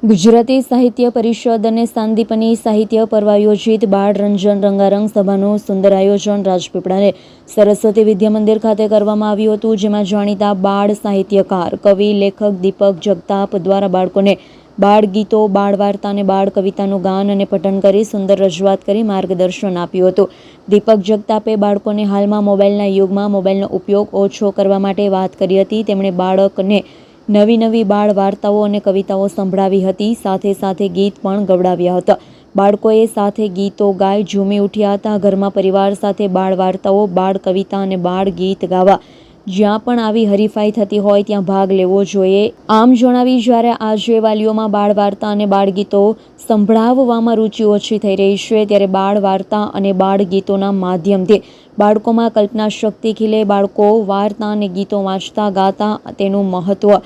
ગુજરાતી સાહિત્ય પરિષદ અને સાંદીપની સાહિત્ય પર્વ આયોજિત બાળ રંજન રંગારંગ સભાનું સુંદર આયોજન રાજપીપળાને સરસ્વતી વિદ્યા મંદિર ખાતે કરવામાં આવ્યું હતું, જેમાં જાણીતા બાળ સાહિત્યકાર, કવિ, લેખક દીપક જગતાપ દ્વારા બાળકોને બાળ ગીતો, બાળ વાર્તા અને બાળ કવિતાનું ગાન અને પઠન કરી સુંદર રજૂઆત કરી માર્ગદર્શન આપ્યું હતું. દીપક જગતાપે બાળકોને હાલમાં મોબાઈલના યુગમાં મોબાઈલનો ઉપયોગ ઓછો કરવા માટે વાત કરી હતી. તેમણે બાળકને નવી બાળ વાર્તાઓ અને કવિતાઓ સંભળાવી હતી. સાથે સાથે ગીત પણ ગવડાવ્યા હતા. બાળકોએ સાથે ગીતો ગાઈ ઝૂમી ઉઠ્યા હતા. ઘરમાં પરિવાર સાથે બાળ વાર્તાઓ, બાળ કવિતા અને બાળ ગીત ગાવા. જ્યાં પણ આવી હરીફાઈ થતી હોય ત્યાં ભાગ લેવો જોઈએ, આમ જણાવી. જ્યારે આજે વાલીઓમાં બાળ વાર્તા અને બાળ ગીતો સંભળાવવામાં રુચિ ઓછી થઈ રહી છે, ત્યારે બાળ વાર્તા અને બાળ ગીતોના માધ્યમથી બાળકોમાં કલ્પના શક્તિ ખીલે. બાળકો વાર્તા અને ગીતો વાંચતા ગાતા તેનું મહત્વ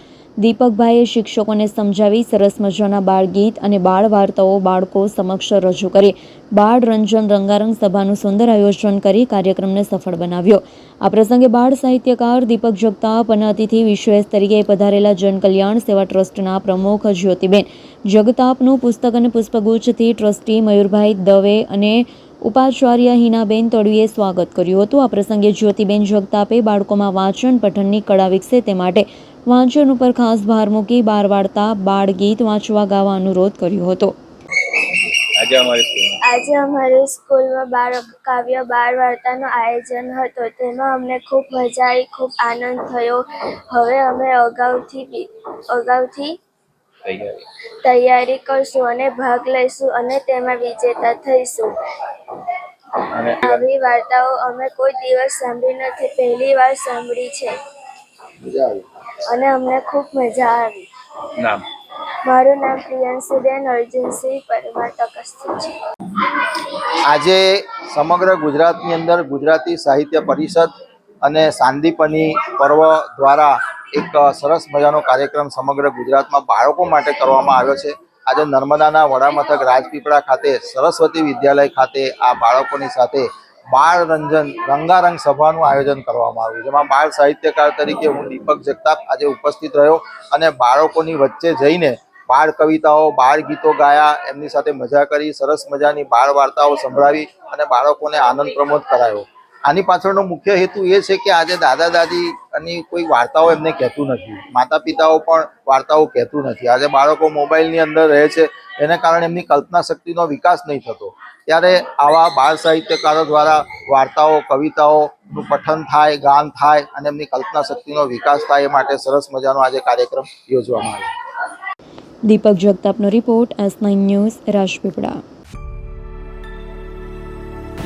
દીપકભાઈએ શિક્ષકોને સમજાવી સરસ મજાના બાળ ગીત અને બાળ વાર્તાઓ બાળકો સમક્ષ રજૂ કરી બાળ રંજન રંગારંગ સભાનું સુંદર આયોજન કરી કાર્યક્રમને સફળ બનાવ્યો. આ પ્રસંગે બાળ સાહિત્યકાર દીપક જગતાપ અને અતિથિ વિશેષ તરીકે પધારેલા જનકલ્યાણ સેવા ટ્રસ્ટના પ્રમુખ જ્યોતિબેન જગતાપનું પુસ્તક અને પુષ્પગુચ્છથી ટ્રસ્ટી મયુરભાઈ દવે અને ઉપાચાર્ય હિનાબેન તડવીએ સ્વાગત કર્યું હતું. આ પ્રસંગે જ્યોતિબેન જગતાપે બાળકોમાં વાંચન પઠનની કળા વિકસે તે માટે વાંચન ઉપર ખાસ ભાર મૂકી બાળ વાર્તા, બાળ ગીત વાંચવા ગાવા અનુરોધ કર્યો હતો. આજે અમારી સ્કૂલમાં બાળ કાવ્ય બાળ વાર્તાનું આયોજન હતું. તેમાં અમને ખૂબ મજા આવી, ખૂબ આનંદ થયો. હવે અમે અગાઉથી તૈયારી કરશું અને ભાગ લઈશું અને તેમાં વિજેતા થઈશું. આવી વાર્તાઓ અમે કોઈ દિવસ સાંભળી નથી, પહેલી વાર સાંભળી છે અને અમને ખૂબ મજા આવી. મારું નામ પ્રિયાંશુબેન અર્જુનસિંહ પરમાર તકસ્થી છે. આજે સમગ્ર ગુજરાતની અંદર ગુજરાતી સાહિત્ય પરિષદ અને સાંદીપની પર્વ દ્વારા એક સરસ મજાનો કાર્યક્રમ સમગ્ર ગુજરાતમાં બાળકો માટે કરવામાં આવ્યો છે. આજે નર્મદાના વડામથક રાજપીપળા ખાતે સરસ્વતી વિદ્યાલય ખાતે આ બાળકોની સાથે બાળ રંજન રંગારંગ સભાનું આયોજન કરવામાં આવ્યું, જેમાં બાળ સાહિત્યકાર તરીકે હું દીપક જગતાપ આજે ઉપસ્થિત રહ્યો અને બાળકોની વચ્ચે જઈને બાળ કવિતાઓ, બાળ ગીતો ગાયા, એમની સાથે મજા કરી, સરસ મજાની બાળ વાર્તાઓ સંભળાવી અને બાળકોને આનંદ પ્રમોદ કરાયો. આની પાછળનો મુખ્ય હેતુ એ છે કે આજે દાદા દાદીની કોઈ વાર્તાઓ એમને કહેતું નથી, માતા પિતાઓ પણ વાર્તાઓ કહેતું નથી. આજે બાળકો મોબાઈલની અંદર રહે છે, એને કારણે એમની કલ્પના શક્તિનો વિકાસ નહીં થતો. ત્યારે આવા બાળ સાહિત્યકારો દ્વારા વાર્તાઓ, કવિતાઓનું પઠન થાય, ગાન થાય અને એમની કલ્પના શક્તિનો વિકાસ થાય એ માટે સરસ મજાનો આજે કાર્યક્રમ યોજવામાં આવ્યો. દીપક જગતાપનો રિપોર્ટ, S9 ન્યૂઝ, રાજપીપળા.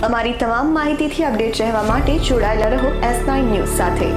અમારી તમામ માહિતીથી અપડેટ રહેવા માટે જોડાયેલા રહો S9 ન્યૂઝ સાથે.